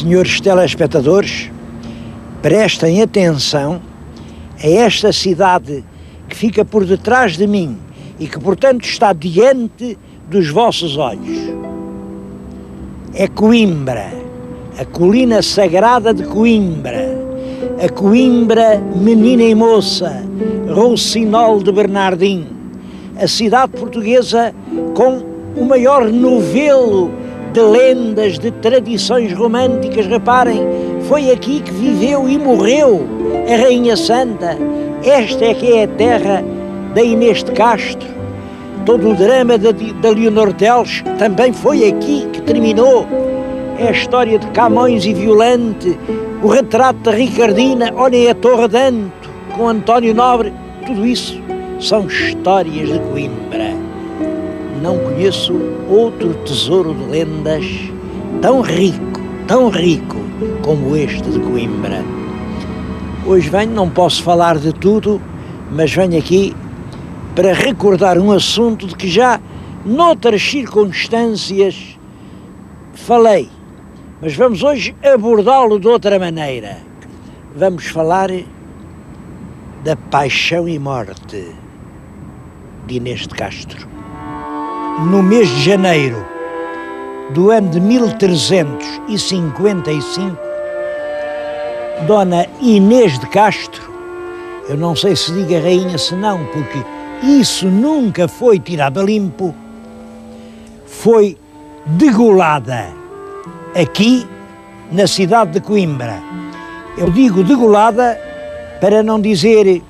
Senhores telespectadores, prestem atenção a esta cidade que fica por detrás de mim e que, portanto, está diante dos vossos olhos. É Coimbra, a colina sagrada de Coimbra, a Coimbra menina e moça, Roucinol de Bernardim, a cidade portuguesa com o maior novelo de lendas, de tradições românticas. Reparem, foi aqui que viveu e morreu a Rainha Santa. Esta é que é a terra da Inês de Castro. Todo o drama da Leonor Teles também foi aqui que terminou. É a história de Camões e Violante, o retrato de Ricardina, olhem a Torre de Anto, com António Nobre. Tudo isso são histórias de Coimbra. Não conheço outro tesouro de lendas tão rico como este de Coimbra. Hoje venho, não posso falar de tudo, mas venho aqui para recordar um assunto de que já noutras circunstâncias falei, mas vamos hoje abordá-lo de outra maneira. Vamos falar da paixão e morte de Inês de Castro. No mês de janeiro do ano de 1355, Dona Inês de Castro, eu não sei se diga rainha se não, porque isso nunca foi tirado a limpo, foi degolada aqui na cidade de Coimbra. Eu digo degolada para não dizer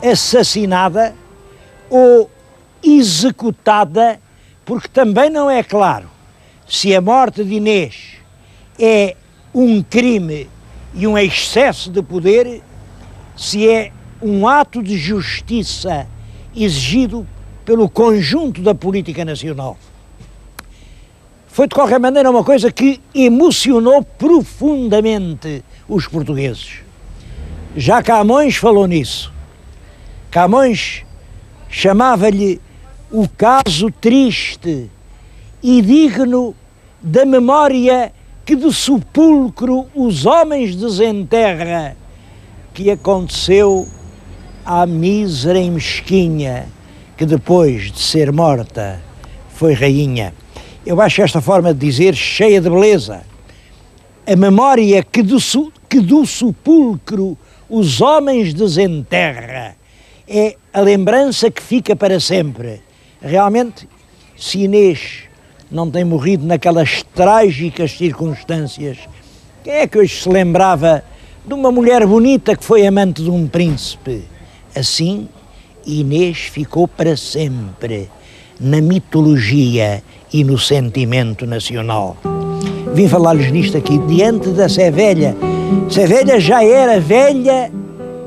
assassinada ou executada, porque também não é claro se a morte de Inês é um crime e um excesso de poder, se é um ato de justiça exigido pelo conjunto da política nacional. Foi de qualquer maneira uma coisa que emocionou profundamente os portugueses. Já Camões falou nisso. Camões chamava-lhe o caso triste e digno da memória que de sepulcro os homens desenterra, que aconteceu à mísera e mesquinha, que depois de ser morta foi rainha. Eu acho esta forma de dizer cheia de beleza. A memória que do sepulcro os homens desenterra é a lembrança que fica para sempre. Realmente, se Inês não tem morrido naquelas trágicas circunstâncias, quem é que hoje se lembrava de uma mulher bonita que foi amante de um príncipe? Assim, Inês ficou para sempre na mitologia e no sentimento nacional. Vim falar-lhes nisto aqui, diante da Sévelha. Sévelha já era velha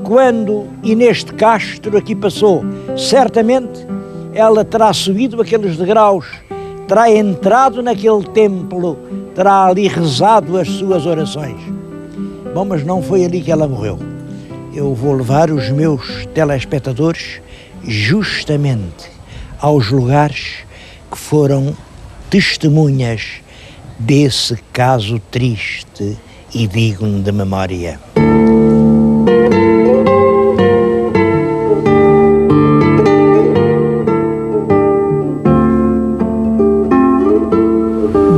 quando Inês de Castro aqui passou. Certamente ela terá subido aqueles degraus, terá entrado naquele templo, terá ali rezado as suas orações. Bom, mas não foi ali que ela morreu. Eu vou levar os meus telespectadores justamente aos lugares que foram testemunhas desse caso triste e digno de memória.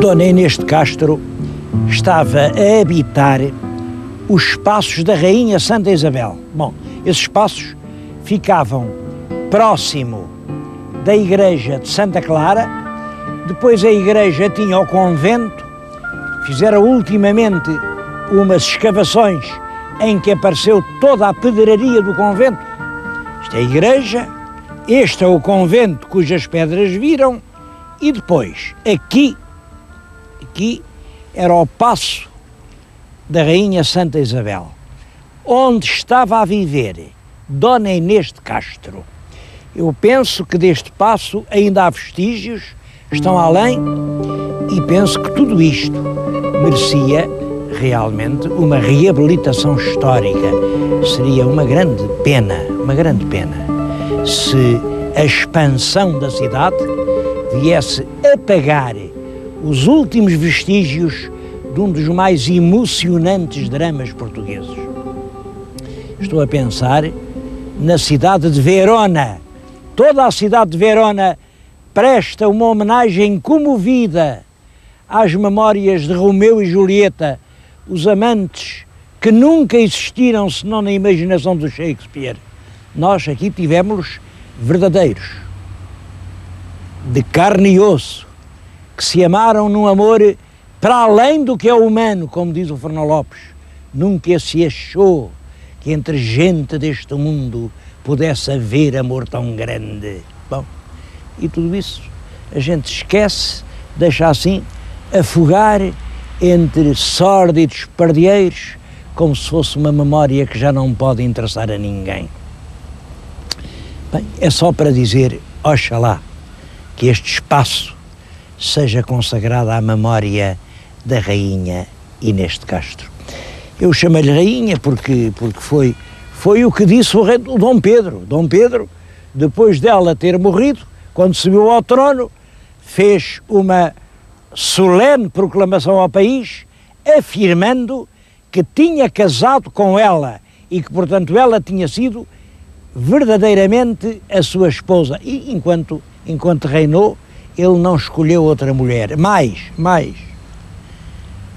Dona Inês de Castro estava a habitar os espaços da Rainha Santa Isabel. Bom, esses espaços ficavam próximo da igreja de Santa Clara. Depois a igreja tinha o convento. Fizeram ultimamente umas escavações em que apareceu toda a pedraria do convento. Esta é a igreja, este é o convento cujas pedras viram, e depois aqui era o paço da Rainha Santa Isabel, onde estava a viver Dona Inês de Castro. Eu penso que deste paço ainda há vestígios, estão além, e penso que tudo isto merecia realmente uma reabilitação histórica. Seria uma grande pena, se a expansão da cidade viesse apagar os últimos vestígios de um dos mais emocionantes dramas portugueses. Estou a pensar na cidade de Verona. Toda a cidade de Verona presta uma homenagem comovida às memórias de Romeu e Julieta, os amantes que nunca existiram senão na imaginação do Shakespeare. Nós aqui tivemos verdadeiros, de carne e osso, que se amaram num amor para além do que é humano, como diz o Fernão Lopes. Nunca se achou que entre gente deste mundo pudesse haver amor tão grande. Bom, e tudo isso a gente esquece, deixa assim afogar entre sórdidos pardieiros, como se fosse uma memória que já não pode interessar a ninguém. Bem, é só para dizer, oxalá, que este espaço seja consagrado à memória da rainha Inês de Castro. Eu chamei-lhe rainha porque foi o que disse o Dom Pedro. Dom Pedro, depois dela ter morrido, quando subiu ao trono, fez uma solene proclamação ao país, afirmando que tinha casado com ela e que, portanto, ela tinha sido verdadeiramente a sua esposa. E enquanto reinou, ele não escolheu outra mulher. Mais,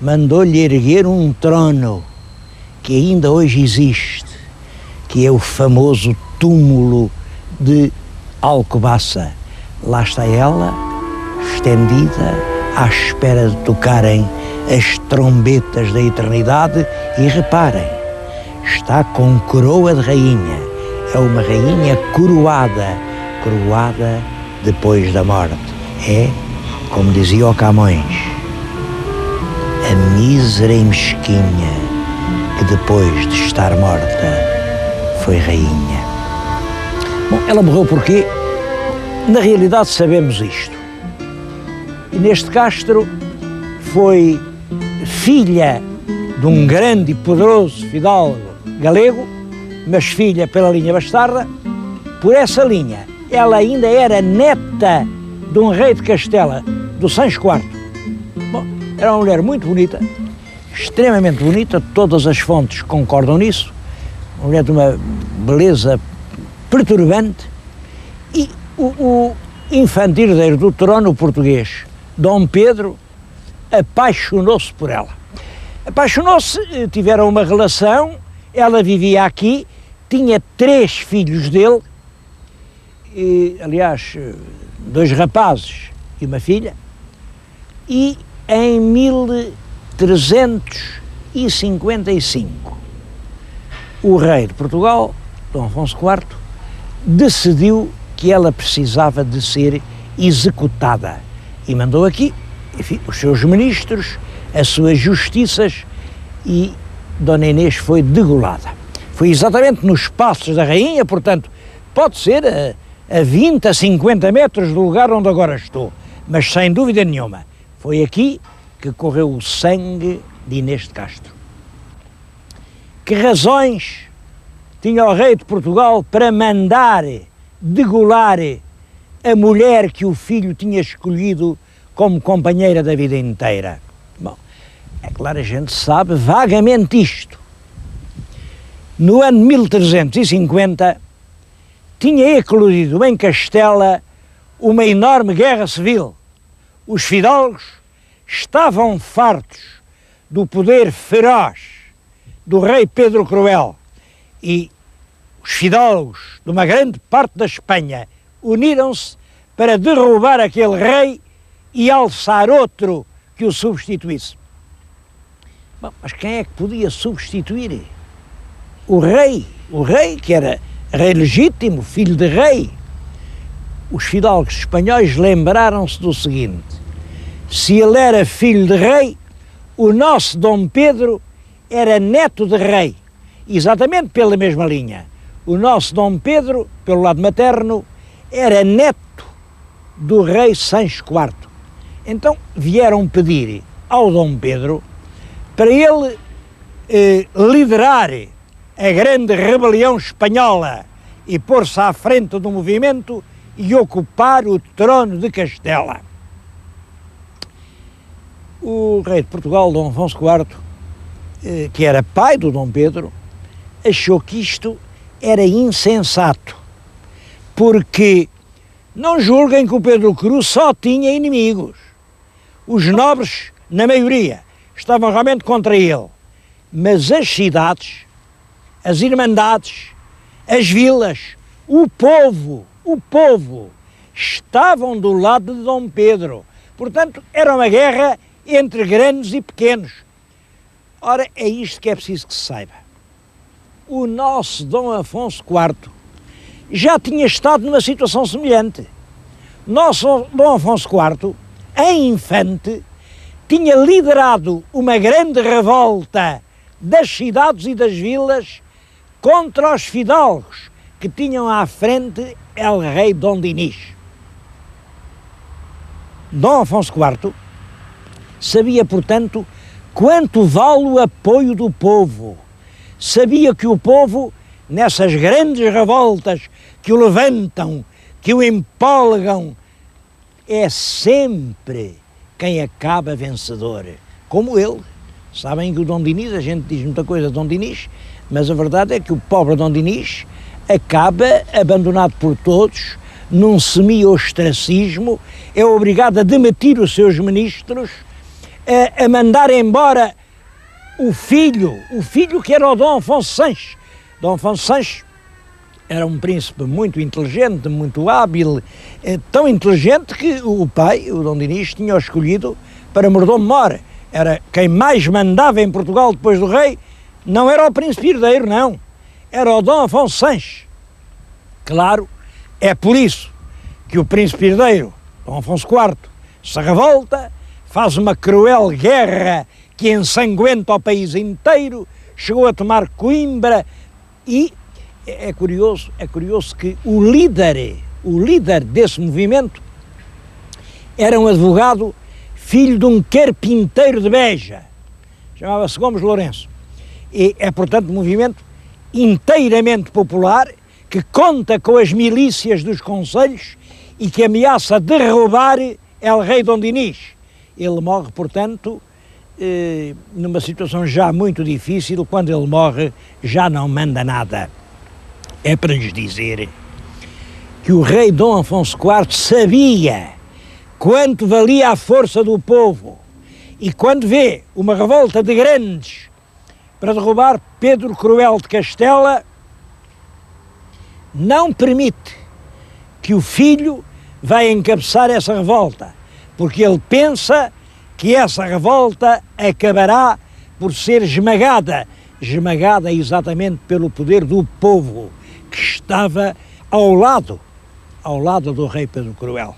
mandou-lhe erguer um trono que ainda hoje existe, que é o famoso túmulo de Alcobaça. Lá está ela, estendida, à espera de tocarem as trombetas da eternidade, e reparem, está com coroa de rainha, é uma rainha coroada depois da morte. É, como dizia o Camões, a mísera e mesquinha que depois de estar morta foi rainha. Bom, ela morreu porquê? Na realidade sabemos isto. Inês de Castro foi filha de um grande e poderoso fidalgo galego, mas filha pela linha bastarda. Por essa linha, ela ainda era neta de um rei de Castela, do Sancho IV. Bom, era uma mulher muito bonita, extremamente bonita, todas as fontes concordam nisso, uma mulher de uma beleza perturbante, e o infante herdeiro do trono português, Dom Pedro, apaixonou-se por ela. Apaixonou-se, tiveram uma relação, ela vivia aqui, tinha 3 filhos dele, e, aliás, 2 rapazes e uma filha, e em 1355 o rei de Portugal, Dom Afonso IV, decidiu que ela precisava de ser executada e mandou aqui, enfim, os seus ministros, as suas justiças, e Dona Inês foi degolada. Foi exatamente nos passos da rainha, portanto, pode ser a 20, a 50 metros do lugar onde agora estou, mas sem dúvida nenhuma, foi aqui que correu o sangue de Inês de Castro. Que razões tinha o rei de Portugal para mandar degolar a mulher que o filho tinha escolhido como companheira da vida inteira? Bom, é claro, a gente sabe vagamente isto. No ano 1350, tinha eclodido em Castela uma enorme guerra civil. Os fidalgos estavam fartos do poder feroz do rei Pedro Cruel, e os fidalgos de uma grande parte da Espanha uniram-se para derrubar aquele rei e alçar outro que o substituísse. Bom, mas quem é que podia substituir? O rei que era rei legítimo, filho de rei. Os fidalgos espanhóis lembraram-se do seguinte: se ele era filho de rei, o nosso Dom Pedro era neto de rei, exatamente pela mesma linha. O nosso Dom Pedro, pelo lado materno, era neto do rei Sancho IV. Então vieram pedir ao Dom Pedro para ele liderar a grande rebelião espanhola e pôr-se à frente do movimento e ocupar o trono de Castela. O rei de Portugal, Dom Afonso IV, que era pai do Dom Pedro, achou que isto era insensato, porque não julguem que o Pedro Cruz só tinha inimigos. Os nobres, na maioria, estavam realmente contra ele, mas as cidades, as irmandades, as vilas, o povo, estavam do lado de Dom Pedro. Portanto, era uma guerra entre grandes e pequenos. Ora, é isto que é preciso que se saiba. O nosso Dom Afonso IV já tinha estado numa situação semelhante. Nosso Dom Afonso IV, em infante, tinha liderado uma grande revolta das cidades e das vilas contra os fidalgos que tinham à frente el rei Dom Dinis. Dom Afonso IV sabia, portanto, quanto vale o apoio do povo. Sabia que o povo, nessas grandes revoltas que o levantam, que o empolgam, é sempre quem acaba vencedor, como ele. Sabem que o Dom Dinis, a gente diz muita coisa de Dom Dinis, mas a verdade é que o pobre Dom Dinis acaba abandonado por todos, num semi-ostracismo, é obrigado a demitir os seus ministros, a mandar embora o filho que era o Dom Afonso Sanches. Dom Afonso Sanches era um príncipe muito inteligente, muito hábil, tão inteligente que o pai, o Dom Dinis, tinha escolhido para mordomo-mor. Era quem mais mandava em Portugal depois do rei, não era o príncipe herdeiro, não, era o Dom Afonso Sanches. Claro, é por isso que o príncipe herdeiro, Dom Afonso IV, se revolta, faz uma cruel guerra que ensanguenta o país inteiro, chegou a tomar Coimbra e é curioso que o líder desse movimento era um advogado filho de um carpinteiro de Beja, chamava-se Gomes Lourenço. E é, portanto, um movimento inteiramente popular que conta com as milícias dos concelhos e que ameaça derrubar el rei Dom Dinis. Ele morre, portanto, numa situação já muito difícil. Quando ele morre, já não manda nada. É para lhes dizer que o rei Dom Afonso IV sabia quanto valia a força do povo, e quando vê uma revolta de grandes para derrubar Pedro Cruel de Castela, não permite que o filho vai encabeçar essa revolta, porque ele pensa que essa revolta acabará por ser esmagada exatamente pelo poder do povo que estava ao lado do rei Pedro Cruel.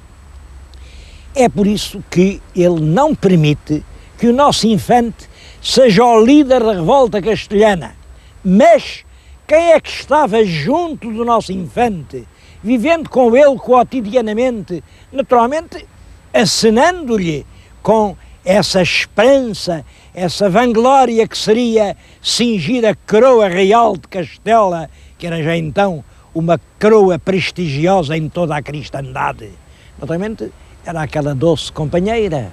É por isso que ele não permite que o nosso infante seja o líder da revolta castelhana. Mas quem é que estava junto do nosso infante, vivendo com ele cotidianamente, naturalmente acenando-lhe com essa esperança, essa vanglória que seria cingir a coroa real de Castela, que era já então uma coroa prestigiosa em toda a cristandade. Naturalmente, era aquela doce companheira,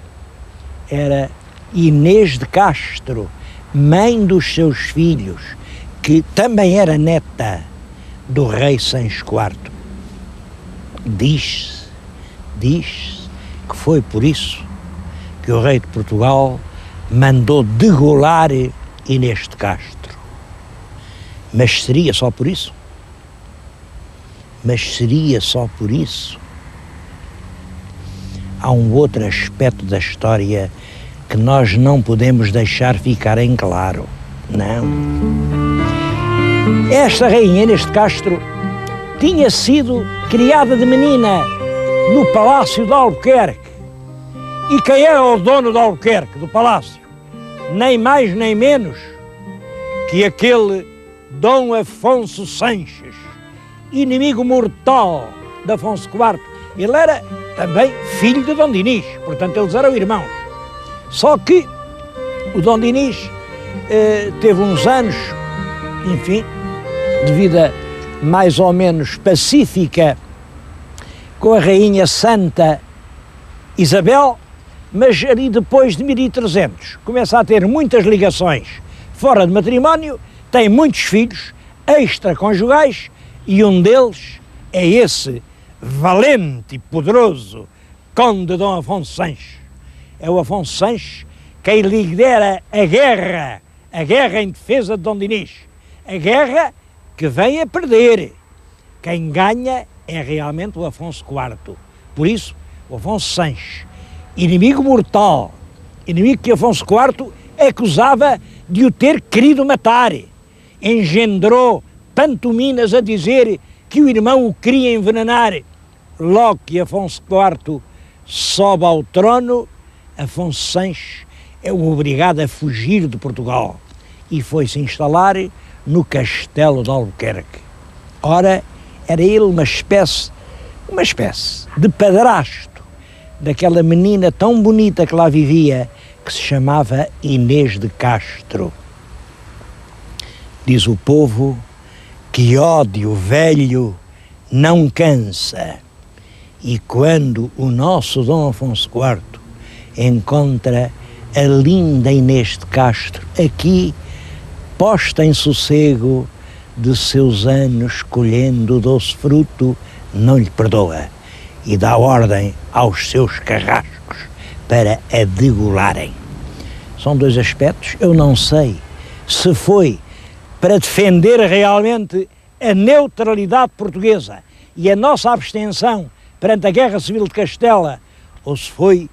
era Inês de Castro, mãe dos seus filhos, que também era neta do rei Sancho IV. Diz-se que foi por isso que o rei de Portugal mandou degolar Inês de Castro. Mas seria só por isso? Há um outro aspecto da história que nós não podemos deixar ficar em claro. Não. Esta rainha Inês de Castro tinha sido criada de menina no Palácio de Albuquerque. E quem era o dono de Albuquerque, do palácio? Nem mais nem menos que aquele Dom Afonso Sanches, inimigo mortal de Afonso IV. Ele era também filho de Dom Dinis, portanto eles eram irmãos. Só que o Dom Dinis teve uns anos, enfim, de vida mais ou menos pacífica com a rainha Santa Isabel, mas ali depois de 1300 começa a ter muitas ligações fora de matrimónio, tem muitos filhos extraconjugais e um deles é esse valente e poderoso Conde Dom Afonso Sanches. É o Afonso Sanches quem lidera a guerra em defesa de Dom Dinis, a guerra que vem a perder. Quem ganha é realmente o Afonso IV. Por isso, o Afonso Sanches, inimigo mortal, inimigo que Afonso IV acusava de o ter querido matar, engendrou pantominas a dizer que o irmão o queria envenenar. Logo que Afonso IV sobe ao trono, Afonso Sanches é o obrigado a fugir de Portugal e foi-se instalar no Castelo de Albuquerque. Ora, era ele uma espécie de padrasto daquela menina tão bonita que lá vivia, que se chamava Inês de Castro. Diz o povo que ódio velho não cansa, e quando o nosso Dom Afonso IV encontra a linda Inês de Castro aqui, posta em sossego de seus anos colhendo o doce fruto, não lhe perdoa e dá ordem aos seus carrascos para a degolarem. São dois aspectos. Eu não sei se foi para defender realmente a neutralidade portuguesa e a nossa abstenção perante a Guerra Civil de Castela, ou se foi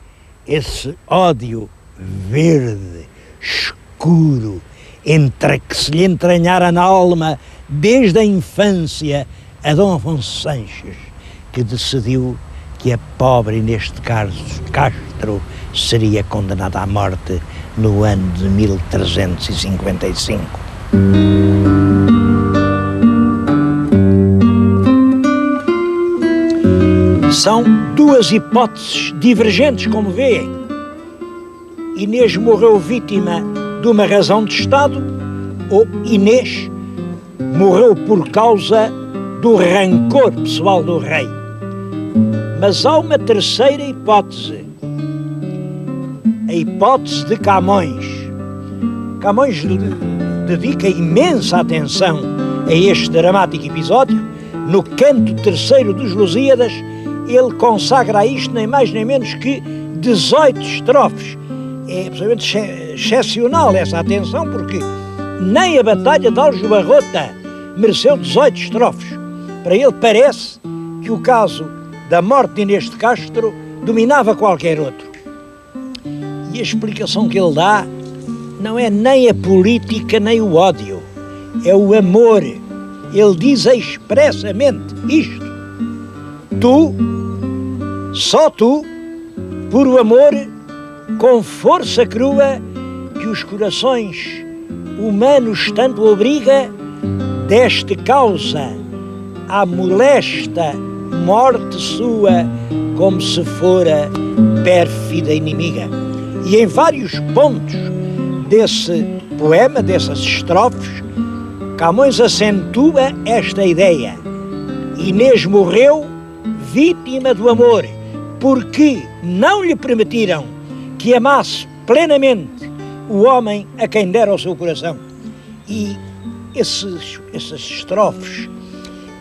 esse ódio verde, escuro, que se lhe entranhara na alma desde a infância a Dom Afonso Sanches, que decidiu que a pobre Inês de Castro seria condenada à morte no ano de 1355. São duas hipóteses divergentes, como veem. Inês morreu vítima de uma razão de Estado, ou Inês morreu por causa do rancor pessoal do rei. Mas há uma terceira hipótese, a hipótese de Camões. Camões dedica imensa atenção a este dramático episódio. No canto terceiro dos Lusíadas, ele consagra a isto nem mais nem menos que 18 estrofes. É absolutamente excepcional essa atenção, porque nem a Batalha de Aljubarrota mereceu 18 estrofes. Para ele parece que o caso da morte de Inês de Castro dominava qualquer outro. E a explicação que ele dá não é nem a política nem o ódio, é o amor. Ele diz expressamente isto: tu, só tu, por o amor, com força crua que os corações humanos tanto obriga, deste causa à molesta morte sua, como se fora pérfida inimiga. E em vários pontos desse poema, dessas estrofes, Camões acentua esta ideia. Inês morreu vítima do amor, porque não lhe permitiram que amasse plenamente o homem a quem dera o seu coração. E essas estrofes,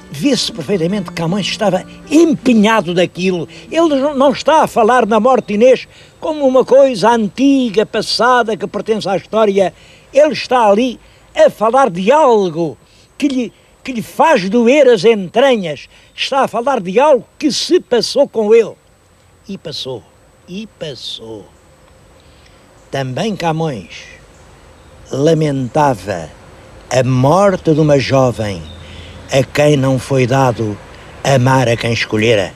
vê-se perfeitamente que Camões estava empenhado daquilo. Ele não está a falar na morte de Inês como uma coisa antiga, passada, que pertence à história. Ele está ali a falar de algo que lhe faz doer as entranhas. Está a falar de algo que se passou com ele. E passou. Também Camões lamentava a morte de uma jovem a quem não foi dado amar a quem escolhera.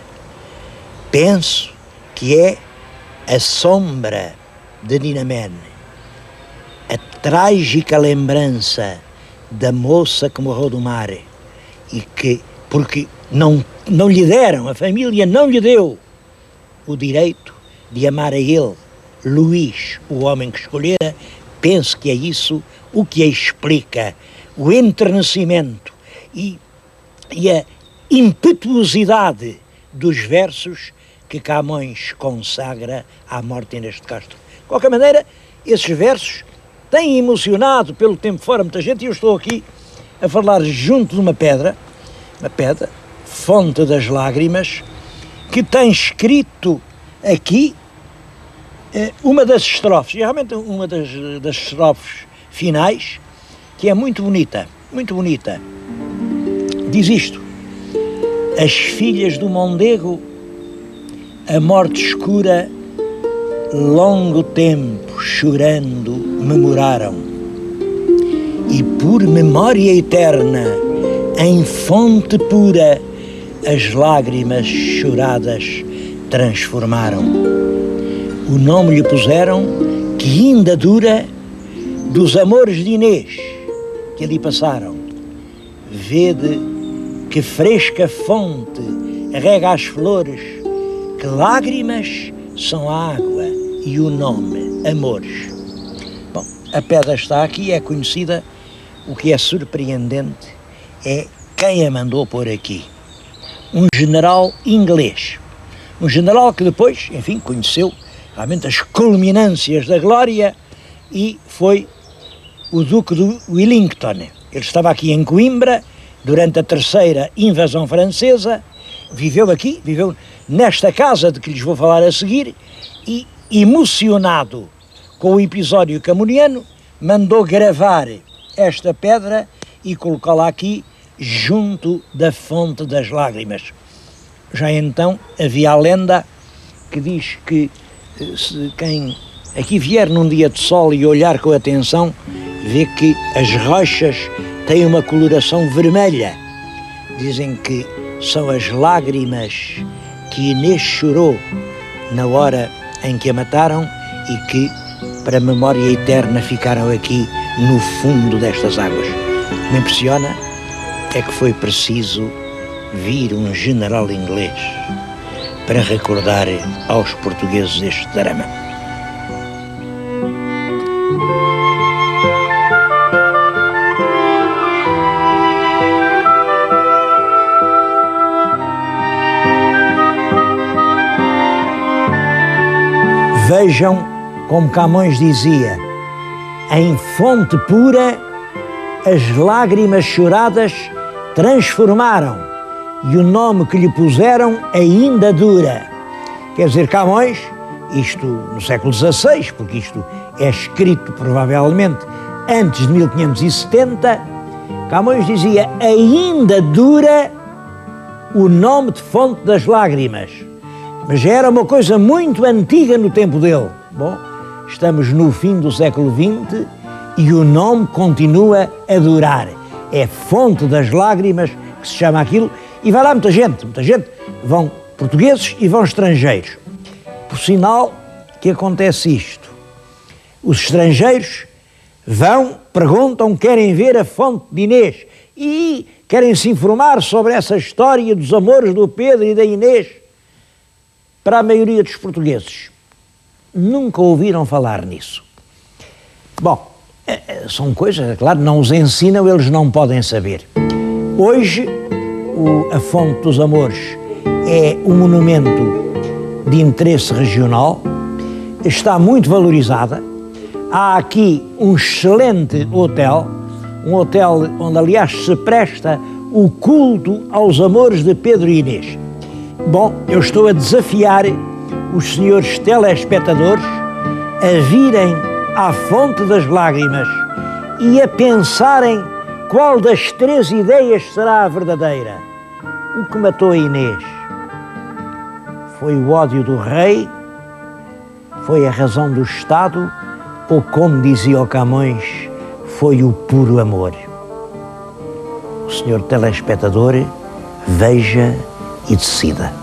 Penso que é a sombra de Dinamene, a trágica lembrança da moça que morreu do mar e que, porque não lhe deram, a família não lhe deu o direito de amar a ele, Luís, o homem que escolhera. Penso que é isso o que explica o enternecimento e a impetuosidade dos versos que Camões consagra à morte de Inês de Castro. De qualquer maneira, esses versos têm emocionado pelo tempo fora muita gente, e eu estou aqui a falar junto de uma pedra, fonte das lágrimas, que tem escrito aqui uma das estrofes, realmente uma das estrofes finais, que é muito bonita, muito bonita. Diz isto: as filhas do Mondego a morte escura longo tempo chorando memoraram, e por memória eterna em fonte pura as lágrimas choradas transformaram. O nome lhe puseram, que ainda dura, dos amores de Inês que ali passaram. Vede que fresca fonte rega as flores, que lágrimas são a água e o nome amores. Bom, a pedra está aqui, é conhecida. O que é surpreendente é quem a mandou pôr aqui. Um general inglês. Um general que depois, enfim, conheceu realmente as culminâncias da glória, e foi o Duque de Wellington. Ele estava aqui em Coimbra durante a terceira invasão francesa, viveu aqui, viveu nesta casa de que lhes vou falar a seguir, e, emocionado com o episódio camoniano, mandou gravar esta pedra e colocá-la aqui junto da fonte das lágrimas. Já então havia a lenda que diz que se quem aqui vier num dia de sol e olhar com atenção, vê que as rochas têm uma coloração vermelha. Dizem que são as lágrimas que Inês chorou na hora em que a mataram e que, para a memória eterna, ficaram aqui no fundo destas águas. O que me impressiona é que foi preciso vir um general inglês para recordar aos portugueses este drama. Vejam como Camões dizia: em fonte pura as lágrimas choradas transformaram, e o nome que lhe puseram ainda dura. Quer dizer, Camões, isto no século XVI, porque isto é escrito provavelmente antes de 1570, Camões dizia: ainda dura o nome de fonte das lágrimas. Mas já era uma coisa muito antiga no tempo dele. Bom, estamos no fim do século XX e o nome continua a durar. É fonte das lágrimas que se chama aquilo, e vai lá muita gente, vão portugueses e vão estrangeiros. Por sinal que acontece isto: os estrangeiros vão, perguntam, querem ver a fonte de Inês e querem se informar sobre essa história dos amores do Pedro e da Inês. Para a maioria dos portugueses, nunca ouviram falar nisso. Bom, são coisas, claro, não os ensinam, eles não podem saber. Hoje, a Fonte dos Amores é um monumento de interesse regional, está muito valorizada. Há aqui um excelente hotel, um hotel onde, aliás, se presta o culto aos amores de Pedro e Inês. Bom, eu estou a desafiar os senhores telespectadores a virem à Fonte das Lágrimas e a pensarem qual das três ideias será a verdadeira. O que matou a Inês foi o ódio do rei, foi a razão do Estado, ou, como dizia o Camões, foi o puro amor. O senhor telespectador veja e decida.